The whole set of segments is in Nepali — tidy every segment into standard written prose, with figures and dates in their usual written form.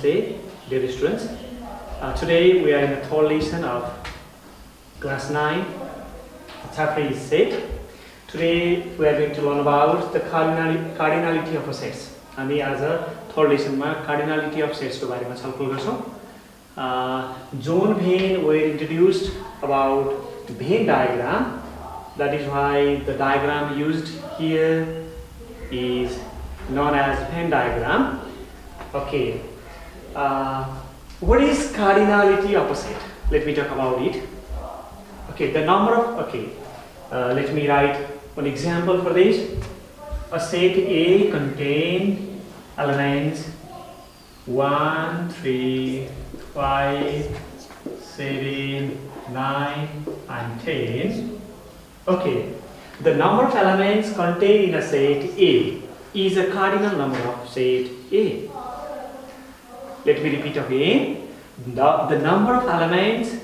Namaste, dear students. Today we are in the third lesson of class 9. The chapter is set. Today we are going to learn about the cardinality of sets. हामी आज third lesson मा cardinality of sets को बारेमा छलफल गर्छौं. John Venn were introduced about Venn diagram. That is why the diagram used here is known as Venn diagram. Okay. What is cardinality of a set? Let me talk about it. Okay, the number of let me write one example for this. A set A contains elements 1, 3, 5, 7, 9 and 10. Okay, the number of elements contained in a set A is a cardinal number of set A. Let me repeat again. The number of elements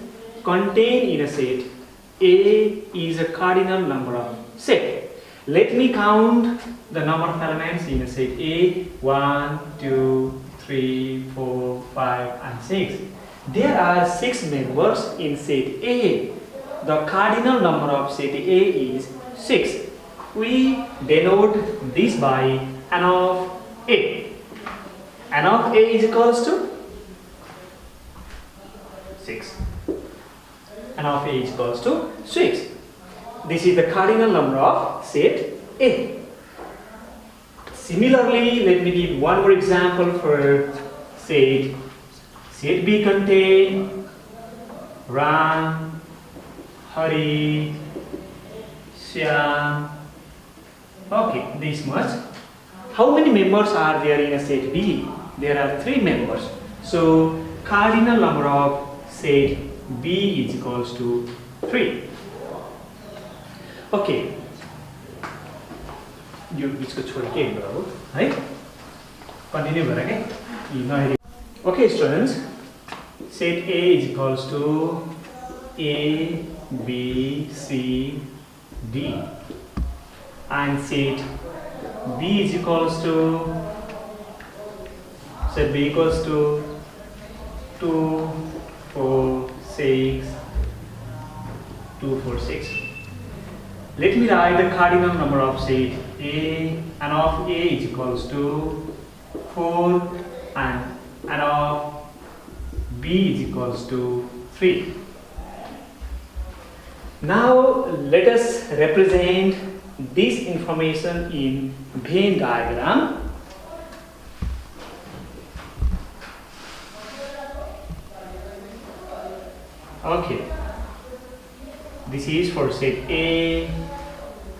contained in a set A is a cardinal number of set. Let me count the number of elements in a set A. 1, 2, 3, 4, 5 and 6. There are 6 members in set A. The cardinal number of set A is 6. We denote this by n of A. N of A is equals to 6. N of A is equals to 6. This is the cardinal number of set A. Similarly, let me give one more example for set B contain Ram, Hari, Shyam. Okay, this much. How many members are there in a set B? There are 3 members. So cardinal number of set B is equals to 3. Okay. You continue. Okay, students. Set A is equals to A, B, C, D. And set B is equals to set B equals to 2, 4, 6, 2, 4, 6. Let me write the cardinal number of set A. N of A is equals to 4 and N of B is equals to 3. Now let us represent this information in Venn diagram. Okay, this is for set A.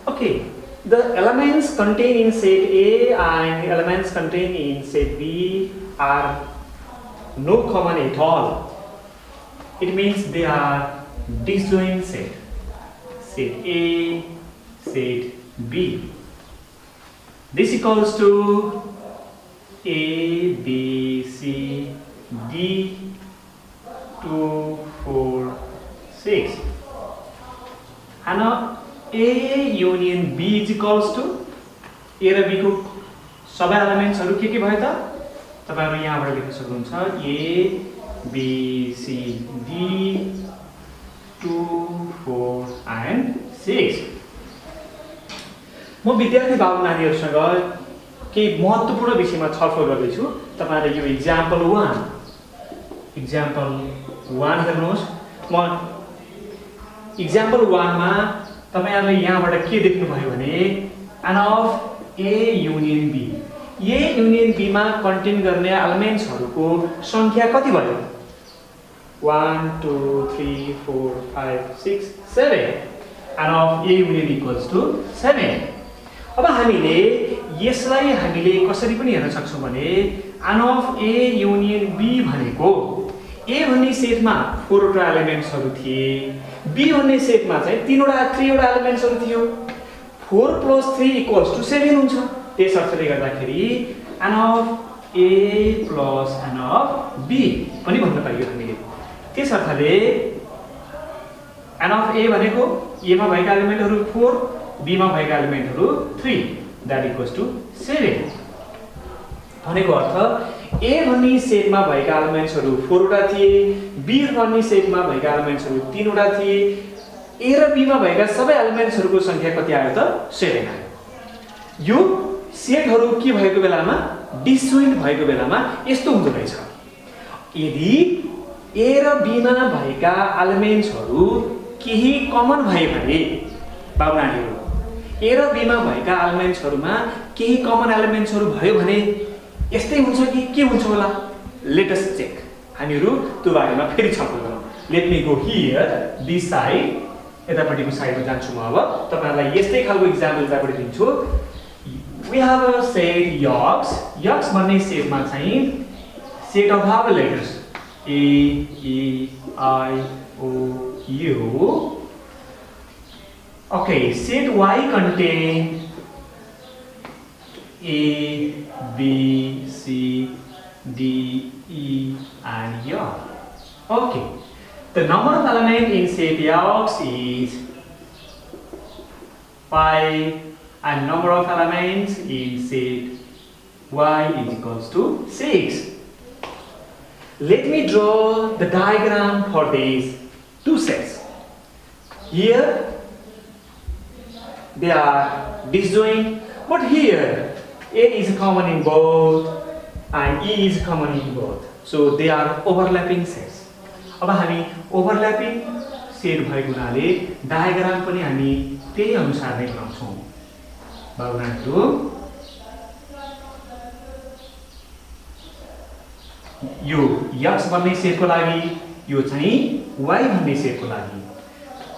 Okay, the elements contained in set A and elements contained in set B are no common at all. It means they are disjoint set. Set A, set B. This equals to A, B, C, D, 2, 4, 6. And now A union B is equals to A र B को सबै एलिमेन्ट्स हरु के भयो त तपाईहरु यहाँबाट लेख्न सक्नुहुन्छ A, B, C, D, 2, 4 and 6. म विद्यार्थी बाबु नानीहरुसँग केही महत्त्वपूर्ण विषयमा छलफल गर्दै छु. तपाईहरुले यो एक्जाम्पल 1 हेर्नुहोस्. म एक्जाम्पल 1 मा तपाईहरुले यहाँबाट के देख्नु भयो भने n of A union B. A union B मा कन्टेन गर्ने एलिमेन्ट्सहरुको संख्या कति भयो? 1, 2, 3, 4, 5, 6, 7. n of A union equals to 7. अब हामीले यसलाई हामीले कसरी पनि हेर्न सक्छौं भने n of A union B भनेको A भन्ने सेटमा 4 वटा एलिमेन्ट्सहरु थिए, B भन्ने सेटमा चाहिँ 3 वटा एलिमेन्ट्सहरु थियो. 4 + 3 = 7 हुन्छ. त्यसैले गर्दाखेरि n of A + n of B पनि भन्न पाइयो हामीले. त्यसैले n of A भनेको A मा भएका एलिमेन्टहरु 4, B मा भएका एलिमेन्टहरु 3, that equals to 7. भनेको अर्थ A भन्ने सेटमा भएका एलिमेन्ट्सहरु 4 वटा थिए, B भन्ने सेटमा भएका एलिमेन्ट्सहरु 3 वटा थिए, A र B मा भएका सबै एलिमेन्ट्सहरुको संख्या कति आयो त 7 आयो। यो सेटहरु के भएको बेलामा डिसजोइन्ट भएको बेलामा यस्तो हुँदो रहेछ। यदि A र B मा भएका एलिमेन्ट्सहरु केही कमन भए भने बाबुनानीहरु A र B मा भएका एलिमेन्ट्सहरुमा केही कमन एलिमेन्ट्सहरु भयो भने यस्तै हुन्छ कि के हुन्छ होला? Let us check. हामीहरु त्यो बारेमा फेरि छलफल गरौँ। Let me go here this side, यतापट्टिको साइडमा जान्छु म। अब तपाईहरुलाई यस्तै खालको एक्जाम्पल यतापट्टि दिन्छु। We have a set yoks. Yoks भन्ने सेटमा चाहिँ set of vowel letters A, E, I, O, U. Okay, set Y contain A, B, C, D, E, and F. Okay, the number of elements in set Yoks is 5, and number of elements in set Y is equals to 6. Let me draw the diagram for these two sets. Here they are disjoint, but here A is common in both and E is common in both, so they are overlapping sets. अब हामी overlapping set भएको हुनाले डायग्राम पनि हामी त्यही अनुसार नै बनाउँछौं। बाबुनाहरु यो x भन्ने सेटको लागि, यो चाहिँ y भन्ने सेटको लागि।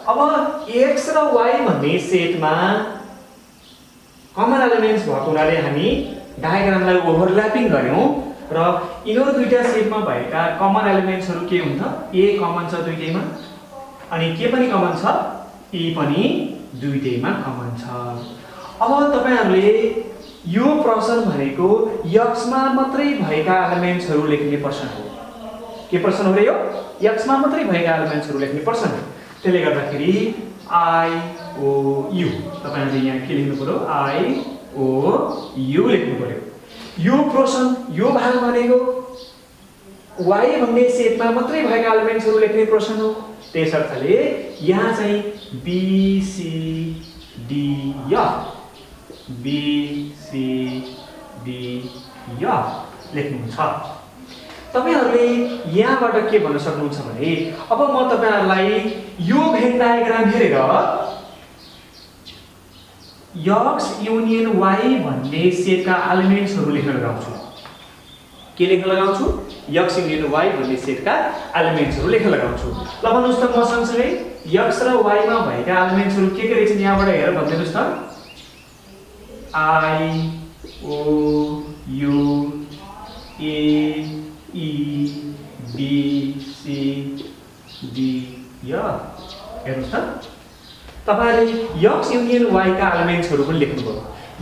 अब x र y भन्ने सेटमा कमन एलिमेन्ट्स भएको हुनाले हामी डायग्रामलाई ओभरल्यापिङ गर्यौं र यिनीहरु दुईटा सेटमा भएका कमन एलिमेन्ट्सहरु के हुन्छ? a कमन छ दुईटैमा, अनि के पनि कमन छ? e पनि दुईटैमा कमन छ। अब तपाईहरुले यो प्रश्न भनेको x मा मात्रै भएका एलिमेन्ट्सहरु लेख्ने प्रश्न हो। के प्रश्न हो र यो? x मा मात्रै भएका एलिमेन्ट्सहरु लेख्ने प्रश्न हो। त्यसले गर्दाखेरि I O U तपाईहरुले यहाँ के लेख्नु पर्यो? I O U लेख्नु पर्यो। यो प्रश्न यो भाग भनेको y भन्ने सेटमा मात्रै भएका एलिमेन्ट्सहरु लेख्ने प्रश्न हो। त्यसर्थले यहाँ चाहिँ B C D F B C D F लेख्नुहुन्छ। तपाईहरुले यहाँबाट के भन्न सक्नुहुन्छ भने अब म तपाईहरुलाई यो भेन डायग्राम हेरेर x युनियन y भन्ने सेटका एलिमेन्ट्सहरु लेख्न लगाउँछु। के लेख्न लगाउँछु? x युनियन y भन्ने सेटका एलिमेन्ट्सहरु लेख्न लगाउँछु। ल भन्नुस् त म सँगसँगै x र y मा भएका एलिमेन्ट्सहरु के रहेछन् यहाँबाट हेर भन्दिनुस् त। I O U A E B C D F हेर्नुस् त। तपाईहरुले x युनियन y का एलिमेन्ट्सहरु पनि लेख्नुभयो।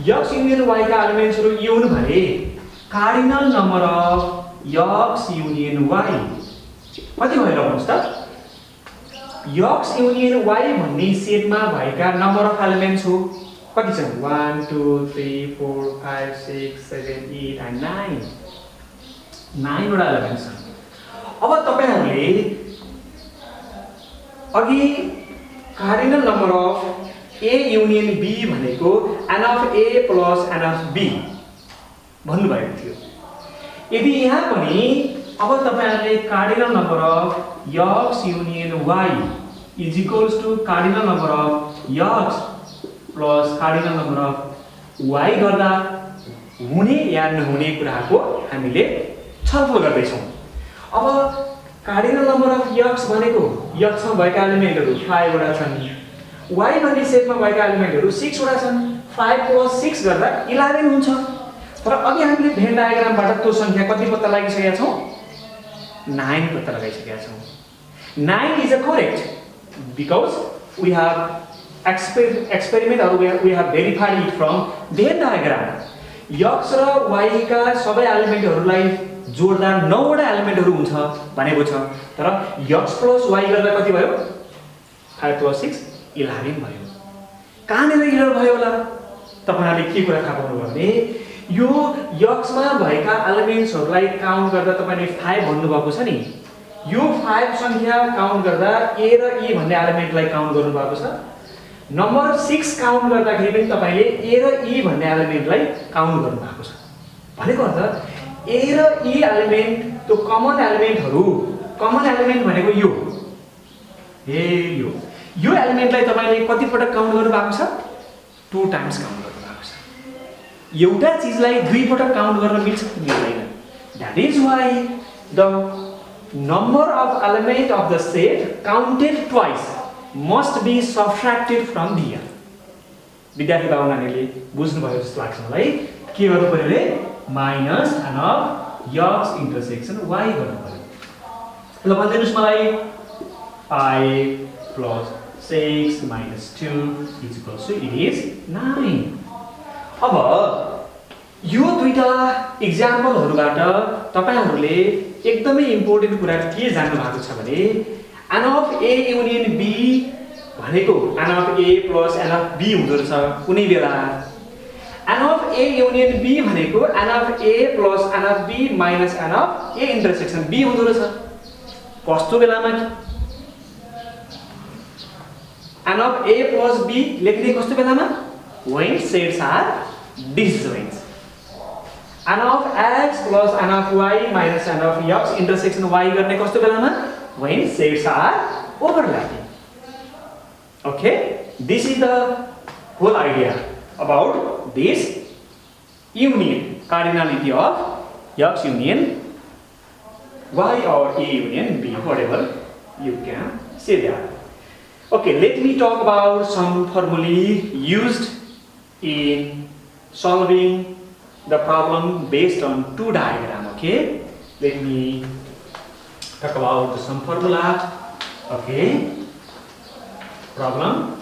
x युनियन y का एलिमेन्ट्सहरु यो हुनु भने cardinal number of x union y कति भयो भन्नुस् त? x युनियन y भन्ने सेटमा भएका नम्बर अफ एलिमेन्ट्स हो कति छन्? 1 2 3 4 5 6 7 8 and 9 वटा एलिमेन्ट्स छन्। अब तपाईहरुले अघि cardinal number of A union B भनेको n of A plus n of B भन्नु भएको थियो। यदि यहाँ पनि अब तपाईहरुले cardinal number of x union y is equals to cardinal number of x plus cardinal number of y गर्दा हुने या नहुने कुराको हामीले छलफल गर्दै छौं। अब कार्डिनल नम्बर अफ x भनेको x मा भएका एलिमेन्टहरु 5 वटा छन्, y भन्ने सेटमा भएका एलिमेन्टहरु 6 वटा छन्। 5 + 6 गर्दा 11 हुन्छ। तर अघि हामीले भेन डायग्रामबाट त्यो संख्या कति पत्ता लगाइसकेका छौं? 9 पत्ता लगाइसकेका छौं। 9 is correct because we have experiment or we have verified it from Venn diagram. x र y का सबै एलिमेन्टहरुलाई जोड्दा 9 वटा एलिमेन्टहरु हुन्छ भनेको छ। तर x + y गर्दा कति भयो? 5 + 6 11 भयो। कहाँनेर एरर भयो होला? तपाईहरुले के कुरा थाहा पाउनु भने यो यक्समा भएका एलिमेन्ट्सहरूलाई काउन्ट गर्दा तपाईले 5 भन्नुभएको छ नि, यो 5 संख्या काउन्ट गर्दा a र e भन्ने एलिमेन्टलाई काउन्ट गर्नुभएको छ। नम्बर 6 काउन्ट गर्दाखेरि पनि तपाईले a र e भन्ने एलिमेन्टलाई काउन्ट गर्नुभएको छ। भनेको अर्थ a र e एलिमेन्ट त्यो कमन एलिमेन्टहरु, कमन एलिमेन्ट भनेको यो यो एलिमेन्टलाई तपाईले कति पटक काउन्ट गर्नुभएको छ? 2 टाइम्स काउन्ट गर्नुभएको छ। एउटा चीजलाई 2 पटक काउन्ट गर्न मिल्छ कि मिल्दैन? That is why the number of element of the set counted twice must be subtracted from here. विद्यार्थी बाबु नानीले बुझ्नु भयो जस्तो लाग्छ मलाई। के गर्नु पर्यो रे? Minus n of x intersection y गर्नु पर्यो। ल भन्दिनुस् मलाई 5 plus 6 minus 2 is equal to it is 9. अब यो दुईटा एक्जाम्पलहरुबाट तपाईहरुले एकदमै इम्पोर्टेन्ट कुरा के जान्नु भएको छ भने n of a union b भनेको n of a plus n of b हुँदो रहेछ कुनै बेला। n of a union b भनेको n of a plus n of b minus n of a intersection b हुँदो रहेछ। कस्तो बेलामा n of a plus b लेख्ने कस्तो बेलामा? When sets are disjoint. n of x plus n of y minus n of x intersection y गर्ने कस्तो बेलामा? When sets are overlapping. Okay, this is the whole idea about this union, cardinality of x union y or a union b, whatever you can say that. Okay, let me talk about some formulae used in solving the problem based on 2 diagram. Okay, let me talk about some formula. Okay, problem.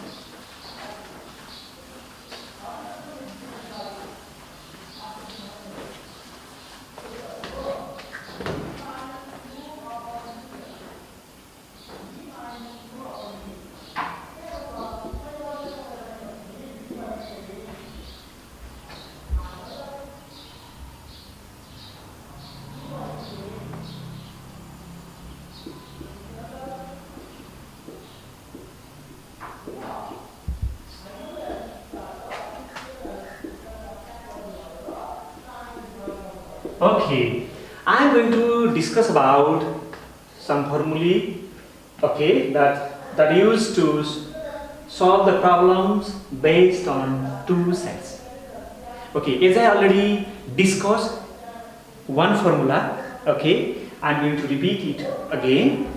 Okay, I am going to discuss about some formulae, okay, that used to solve the problems based on 2 sets. Okay, as I already discussed one formula, okay, I am going to repeat it again.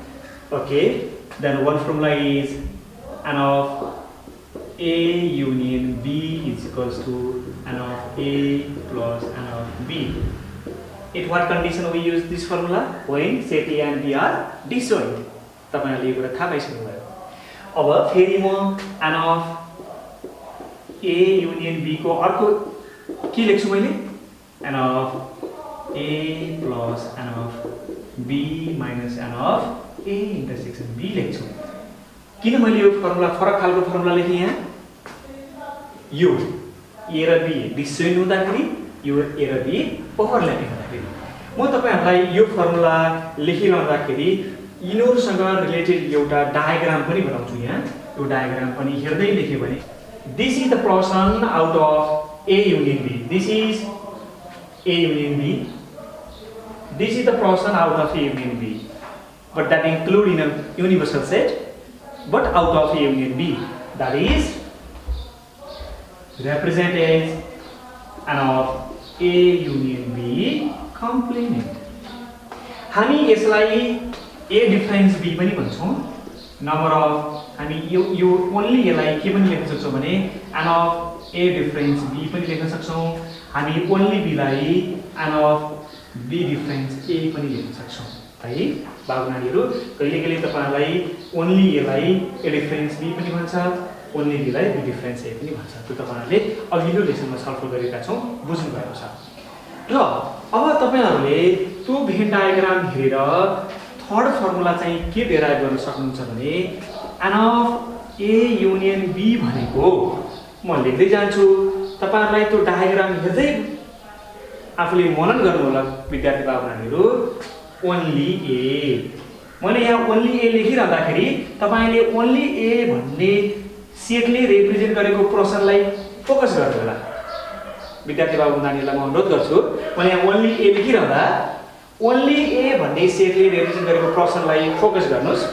Okay, then one formula is n of a union b is equals to n of a plus n of b. At what condition we use this formula? When set a and b are disjoint. तपाईहरुले यो कुरा थाहा पाइसक्नु भयो। अब फेरि म n of a union b को अर्को के लेख्छु मैले? n of a plus n of b minus n of a intersection b लेख्छु। किन मैले यो फर्मुला फरक खालको फर्मुला लेखे यहाँ? यो a र b डिस्जोइन्ट हुँदाखेरि यो a र b ओभरल्यापिङ हुँदाखेरि म तपाईहरुलाई यो फर्मुला लेखिरहँदाखेरि यिनीहरुसँग रिलेटेड एउटा डायग्राम पनि बनाउँछु यहाँ। यो डायग्राम पनि हेर्दै लेख्यो भने this is the person out of a union b, this is a union b, this is the person out of a union b, but that include in a universal set, but out of a union b, that is represented as n of a union b complement. हामी यसलाई a डिफरेन्स b पनि भन्छौं। नम्बर अफ हामी यो ओन्ली यसलाई के पनि लेख्न सक्छौं भने n of a difference b पनि लेख्न सक्छौं। हामी ओन्ली b लाई n of b difference a पनि लेख्न सक्छौं। है बाबु नानीहरु, कहिले-कहिले तपाईहरुलाई ओन्ली यसलाई a डिफरेन्स b पनि भन्छ, ओन्ली b लाई b डिफरेन्स a पनि भन्छ। त्यो तपाईहरुले अघिल्लो लेसनमा छलफल गरेका छौं, बुझ्नु भएको छ। र अब तपाईहरुले त्यो भेन डायग्राम हेरेर थर्ड फर्मुला चाहिँ के डेराइभ गर्न सक्नुहुन्छ भने n of a union b भनेको म लेख्दै जान्छु, तपाईहरुलाई त्यो डायग्राम हेर्दै आफूले मनन गर्नु होला विद्यार्थी बाबु नानीहरु ओन्ली ए मैले यहाँ ओन्ली ए लेखिरहँदाखेरि तपाईले ओन्ली ए भन्ने सेटले रिप्रेजेन्ट गरेको पर्सनलाई फोकस गर्नु होला विद्यार्थी बाबु नानीहरुलाई म अनुरोध गर्छु मैले यहाँ ओन्ली ए लेखिरहँदा ओन्ली ए भन्ने सेटले रिप्रेजेन्ट गरेको पर्सनलाई फोकस गर्नुस्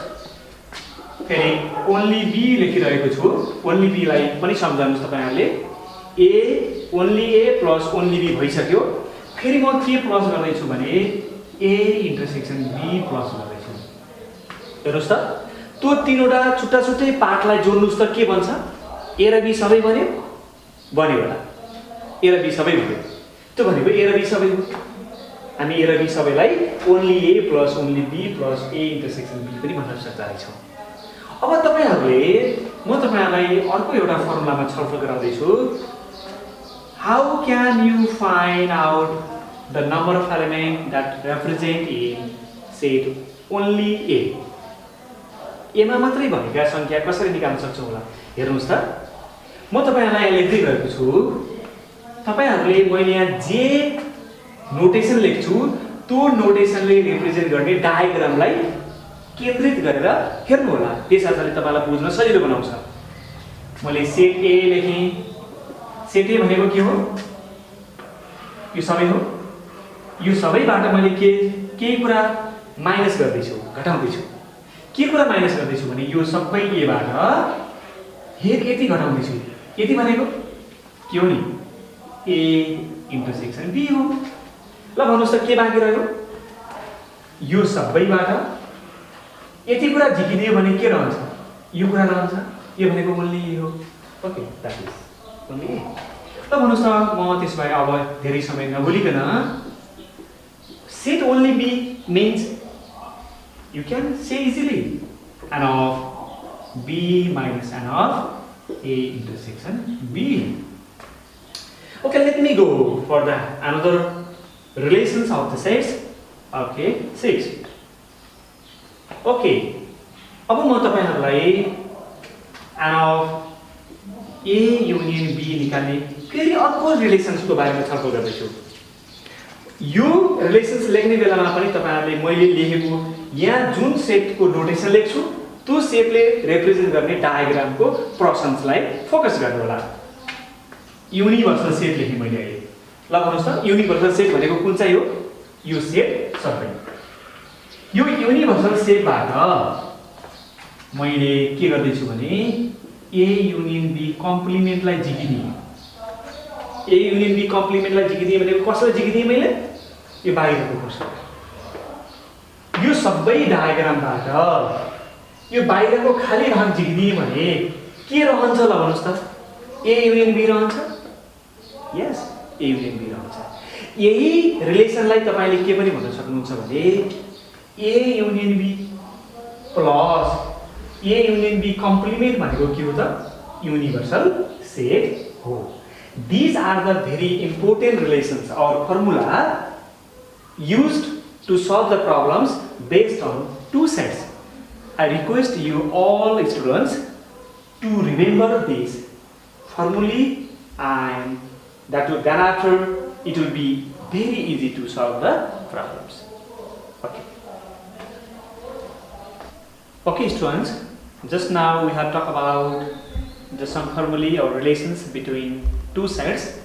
फेरि ओन्ली बी लेखिरहेको छु ओन्ली बी लाई पनि सम्झाउनुस् तपाईहरुले A only A plus only B भइसक्यो फेरि म के प्लस गर्दै छु भने ए इन्टरसेक्सन बी प्लस गर्दै छु हेर्नुस् त त्यो तीनवटा छुट्टा छुट्टै पार्टलाई जोड्नुस् त के बन्छ ए र बी सबै बन्यो बन्यो होला ए र बी सबै बन्यो त्यो भनेको ए र बी सबै हो हामी ए र बी सबैलाई only A plus only B plus A intersection B पनि भन्न सक्छौं अब तपाईहरुले म तपाईहरुलाई अर्को एउटा फर्मुलामा छलफल गराउँदै छु how can you find out the number of element that represent in set only A एमा मात्रै भएका संख्या कसरी निकाल्न सक्छौं होला हेर्नुस् त म तपाईहरुलाई लेख्दै गएको छु तपाईहरुले मैले यहाँ जे नोटेसन लेख्छु त्यो नोटेसनले रिप्रेजेन्ट गर्ने डायग्रामलाई केन्द्रित गरेर हेर्नु होला त्यसैले तपाईलाई बुझ्न सजिलो बनाउँछ मैले सेट ए लेखे सेट ए भनेको के हो यो सबै हो यो सबैबाट मैले के कुरा माइनस गर्दै छु घटाउँदै छु के कुरा माइनस गर्दै छु भने यो सबै ए बाट यति घटाउँदै छु यति भनेको के हो नि ए इन्टरसेक्सन बी हो ल भन्नुस् त के बाँकी रह्यो यो सबैबाट यति कुरा झिकिदियो भने के रहन्छ यो कुरा रहन्छ यो भनेको ओन्ली ए हो okay that is only A ल भन्नुस् त म त्यसबारे अब धेरै समय नबोलिकन set only B means you can say easily n of b minus n of a intersection b. Okay, let me go for the another relations of the sets. Okay, 6. Okay, अब म तपाईहरुलाई n of a union b निकाल्ने फेरि अर्को रिलेसन्स को बारेमा छलफल गर्दैछु यो रिलेसन्स लेख्ने बेलामा पनि तपाईहरुले मैले लेखेको यहाँ जुन सेटको नोटेसन लेख्छु त्यो सेटले रिप्रेजेन्ट गर्ने डायग्रामको पर्सन्सलाई फोकस गर्नु होला युनिभर्सल सेट लेखे मैले अहिले ल भन्नुस् त युनिभर्सल सेट भनेको कुन चाहिँ हो यो सेट सबै यो युनिभर्सल सेटबाट मैले के गर्दै छु भने ए युनियन बी कम्प्लिमेन्टलाई झिकिदिए ए युनियन बी कम्प्लिमेन्टलाई झिकिदिए भनेको कसलाई झिकिदिए मैले यो बाहिरको पर्सन यो सबै डायग्रामबाट यो बाहिरको खाली भाग झिकिदिए भने के रहन्छ ल भन्नुस् त ए युनियन बी रहन्छ यस ए युनियन बी रहन्छ यही रिलेसनलाई तपाईले के पनि भन्न सक्नुहुन्छ भने A union B plus A union B complement भनेको के हो त युनिभर्सल सेट हो These are the very important relations or formula used to solve the problems based on two sets. I request you all students to remember these formulae and then after it will be very easy to solve the problems. Okay. Okay students, just now we have talked about some formulae or relations between two sets.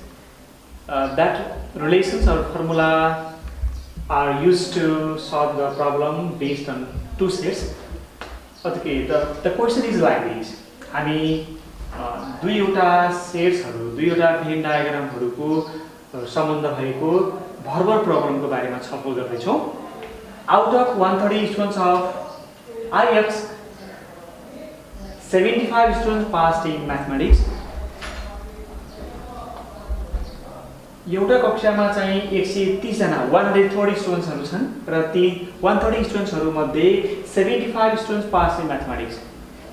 That relations or formula are used to solve the problem based on two sets. Okay, the question is like this. हामी दुईवटा सेट्सहरु दुईवटा भेन डायग्रामहरुको सम्बन्ध भएको भर्बर प्रब्लमको बारेमा छलफल गर्दै छौं. Out of 130 students of IX 75 students passed in mathematics. एउटा कक्षामा चाहिँ 130 जना 130 स्टुडेन्ट्सहरु छन् र ती 130 स्टुडेन्ट्सहरु मध्ये 75 स्टुडेन्ट्स पास इन म्याथमेटिक्स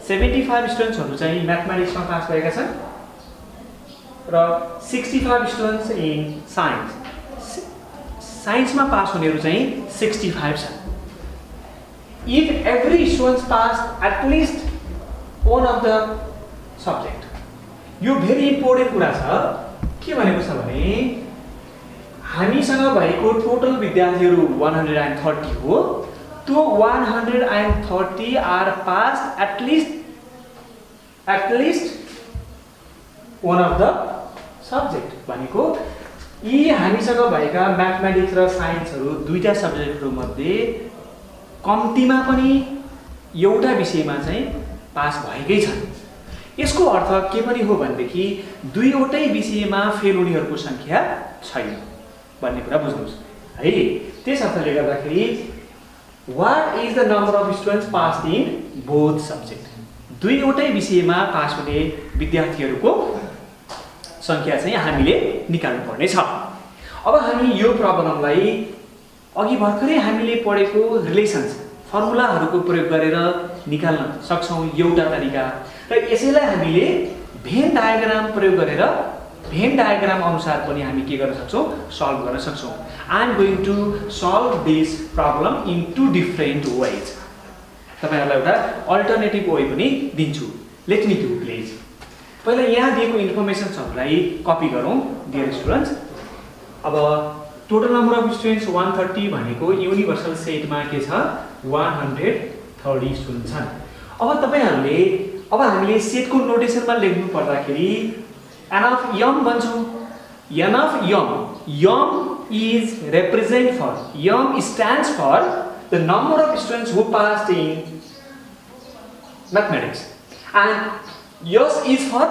75 स्टुडेन्ट्सहरु चाहिँ म्याथमेटिक्समा पास भएका छन् र 65 स्टुडेन्ट्स इन साइन्स साइन्समा पास हुनेहरु चाहिँ 65 छन् if every student passed at least one of the subject यो भेरी इम्पोर्टेन्ट कुरा छ के भनेको छ भने हामीसँग भएको टोटल विद्यार्थीहरू 130 हो त्यो 130 are pass at least one of the subject भनेको यी हामीसँग भएका म्याथमेटिक्स र साइन्सहरू दुईटा सब्जेक्टहरु मध्ये कम्तीमा पनि एउटा विषयमा चाहिँ पास भएकै छन्। यसको अर्थ के पनि हो भनेदेखि दुईवटै विषयमा फेल हुनेहरुको संख्या छैन भन्ने कुरा बुझ्नुस् है। त्यस अर्थले गर्दाखेरि what is the number of students passed in both subject दुईवटै विषयमा पास हुने विद्यार्थीहरुको संख्या चाहिँ हामीले निकाल्नु पर्ने छ। अब हामी यो प्रब्लमलाई अघि भर्खरै हामीले पढेको रिलेसन्स फर्मुलाहरुको प्रयोग गरेर निकाल्न सक्छौं एउटा तरिका र यसैलाई हामीले भेन डायग्राम प्रयोग गरेर भेन डायग्राम अनुसार पनि हामी के गर्न सक्छौं सल्भ गर्न सक्छौं। I am going to solve this problem in two different ways। तपाईहरुलाई एउटा अल्टरनेटिभ वे पनि दिन्छु। Let me do please. पहिला यहाँ दिएको इन्फर्मेसन्सहरुलाई कपी गरौँ डियर स्टुडेन्ट्स। अब टोटल नम्बर अफ स्टुडेन्ट्स 130 भनेको युनिभर्सल सेटमा के छ 130 स्टुडेन्ट छन्। अब तपाईहरुले अब हामीले सेटको नोटेसनमा लेख्नु पर्दाखेरि n of m भन्छौं। n of m is represent for m stands for the number of students who passed in mathematics and s is for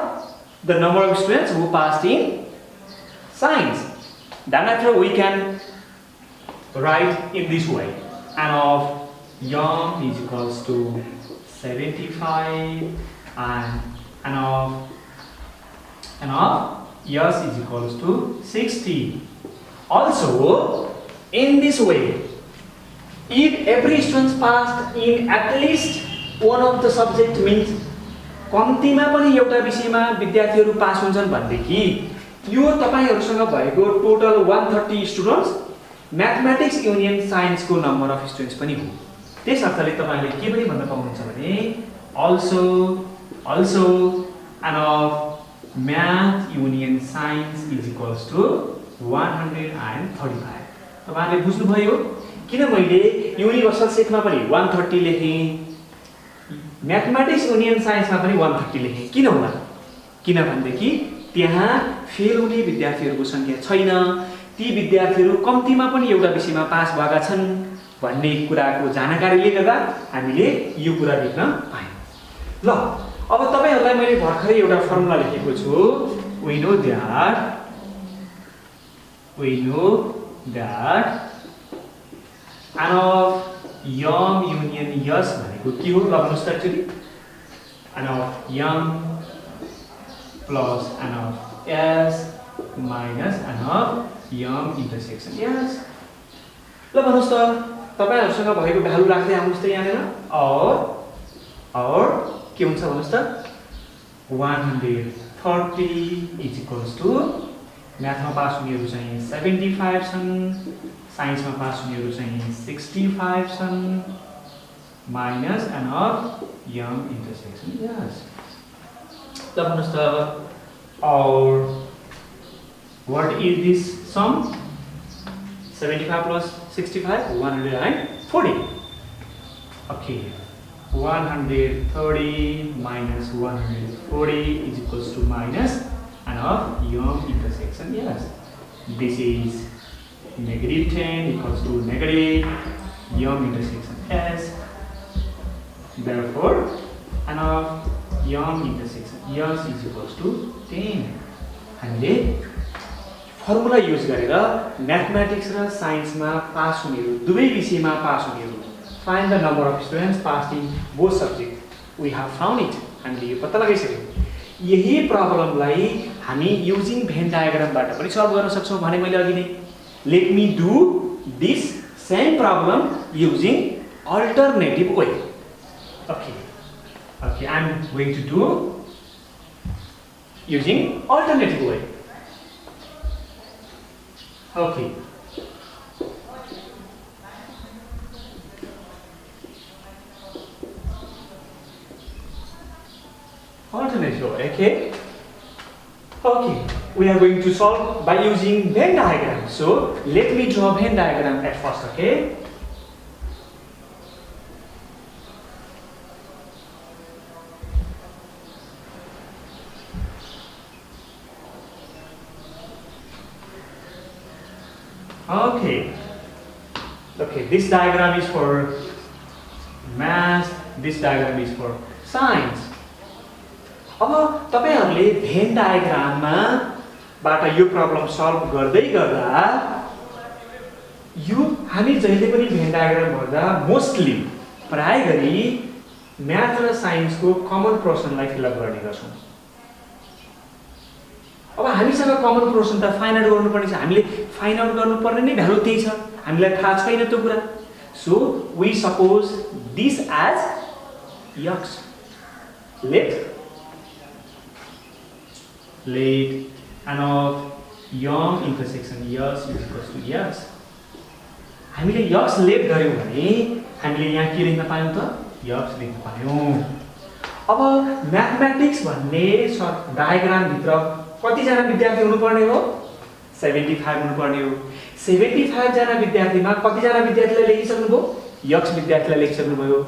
the number of students who passed in science। Then after we can write in this way n of m is equals to 75 and n of s is equals to 60। Also in this way if every student passed in at least one of the subject means कम्तीमा पनि एउटा विषयमा विद्यार्थीहरु पास हुन्छन् भनेदेखि यो तपाईहरुसँग भएको total 130 students mathematics union science को नम्बर अफ स्टुडेन्ट्स पनि हो। त्यस अर्थले तपाईहरुले के पनि भन्न पाउनुहुन्छ भने also n of math union science is equals to 135। तपाईहरुले बुझ्नुभयो किन मैले युनिभर्सल सेटमा पनि 130 लेखे म्याथमेटिक्स युनियन साइन्समा पनि 130 लेखे किन होला किन भन्देखि त्यहाँ फेल हुने विद्यार्थीहरुको संख्या छैन। ती विद्यार्थीहरु कम्तीमा पनि एउटा विषयमा पास भएका छन् भन्ने कुराको जानकारीले गर्दा हामीले यो कुरा देख्न पायौं। ल अब तपाईहरुलाई मैले भर्खरै एउटा फर्मुला लेखेको छु। we know that n of m union s भनेको के हो लगाउनुस् त actually n of m plus n of s minus n of m intersection s। ल भन्नुस् त तपाईहरुसँग भएको भ्यालु राख्दै आउनुस् त यहाँनेर और के हुन्छ भन्नुस् त 130 is equals to म्याथमा पास हुनेहरु चाहिँ 75 छन् साइन्समा पास हुनेहरु चाहिँ 65 छन् minus n of m intersection s। ल भन्नुस् त और what is this sum 75 plus 65 140। okay 130 minus 140 is equals to minus n of m intersection s। This is negative 10 equals to negative m intersection s। Therefore n of m intersection s is equals to 10। हामीले फर्मुला युज गरेर म्याथमेटिक्स र साइन्समा पास हुनेहरु दुवै विषयमा pass हुनेहरु find the number of students passed in both subject। we have found it। हामीले यो पत्ता लगाइसक्यौं। यही प्रब्लमलाई हामी युजिङ भेन डायग्रामबाट पनि सल्भ गर्न सक्छौं भने मैले अघि नै let me do this same problem using alternative way. okay I am going to do using alternative way। okay alternative way okay we are going to solve by using Venn diagram. So let me draw Venn diagram at first, okay? Okay, this diagram is for math, this diagram is for science. अब तपाईहरुले भेन डायग्राममा बाट यो प्रब्लम सल्भ गर्दै गर्दा यो हामी जहिले पनि भेन डायग्राम गर्दा मोस्टली प्राय गरी म्याथ र साइन्सको कमन पोर्सनलाई फिल अप गर्ने गर्छौं। अब हामीसँग कमन पोर्सन त फाइन्ड आउट गर्नुपर्ने छ, हामीले फाइन्ड आउट गर्नुपर्ने नै भ्यालु त्यही छ, हामीलाई थाहा छैन त्यो कुरा। So we suppose this as x। let n of young intersection s is equals to x। हामीले x लेट गर्यौं भने हामीले यहाँ के लेख्न पायौं त x लेख्न पायौं। अब म्याथमेटिक्स भन्ने डायग्राम भित्र कति जना विद्यार्थी हुनुपर्ने हो 75 हुनुपर्ने हो। 75 जना विद्यार्थीमा कति जना विद्यार्थीलाई लेखिसक्नुभयो x विद्यार्थीलाई लेखिसक्नुभयो।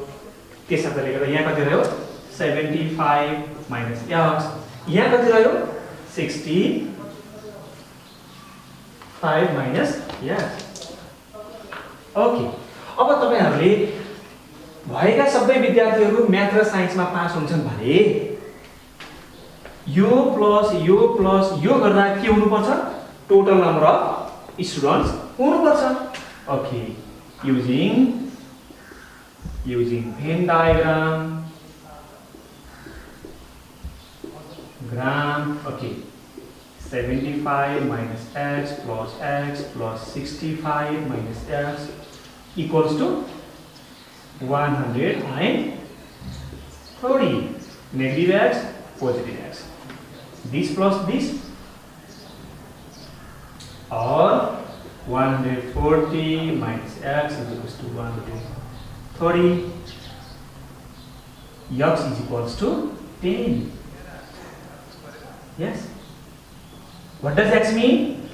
त्यसैले गर्दा यहाँ कति रह्यो 75 माइनस x, यहाँ कति रह्यो 65 माइनस x। ओके, अब तपाईहरुले भएका सबै विद्यार्थीहरु म्याथ र साइन्समा पास हुन्छन् भने यो प्लस यो गर्दा के हुनुपर्छ टोटल नम्बर अफ स्टुडेन्ट्स हुनुपर्छ। Okay, using Venn diagram okay, 75 minus x plus 65 minus x equals to 130. Negative x, positive x. This plus this, or 140 minus x is equals to 130. X is equals to 10. Yes. What does x mean?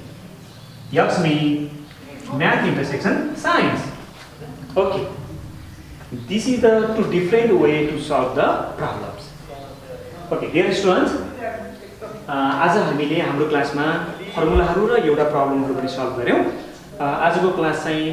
X mean math intersection science. Okay. This is the two different way to solve the problems. Okay, dear students, आज हामीले हाम्रो क्लासमा फर्मुलाहरु र एउटा प्रब्लमहरु पनि सल्भ गर्यौं। आजको क्लास चाहिँ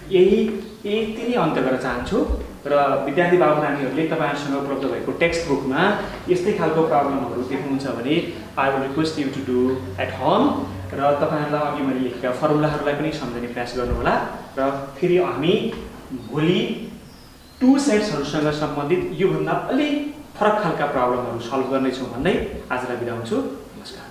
यति नै अन्त्य गर्न चाहन्छु र विद्यार्थी बाबुरानीहरुले तपाईहरुसँग उपलब्ध भएको टेक्स्ट बुकमा यस्तै खालको प्रब्लमहरु देख्नुहुन्छ भने I would request you to do at home र तपाईहरुलाई अघि मैले लेखेका फर्मुलाहरुलाई पनि सम्झने प्रयास गर्नु होला र फेरि हामी भोलि टु सेट्सहरुसँग सम्बन्धित यो भन्दा अलि फरक खालका प्रब्लमहरु सल्भ गर्ने छौं भन्दै आजलाई बिदा हुन्छु। नमस्कार।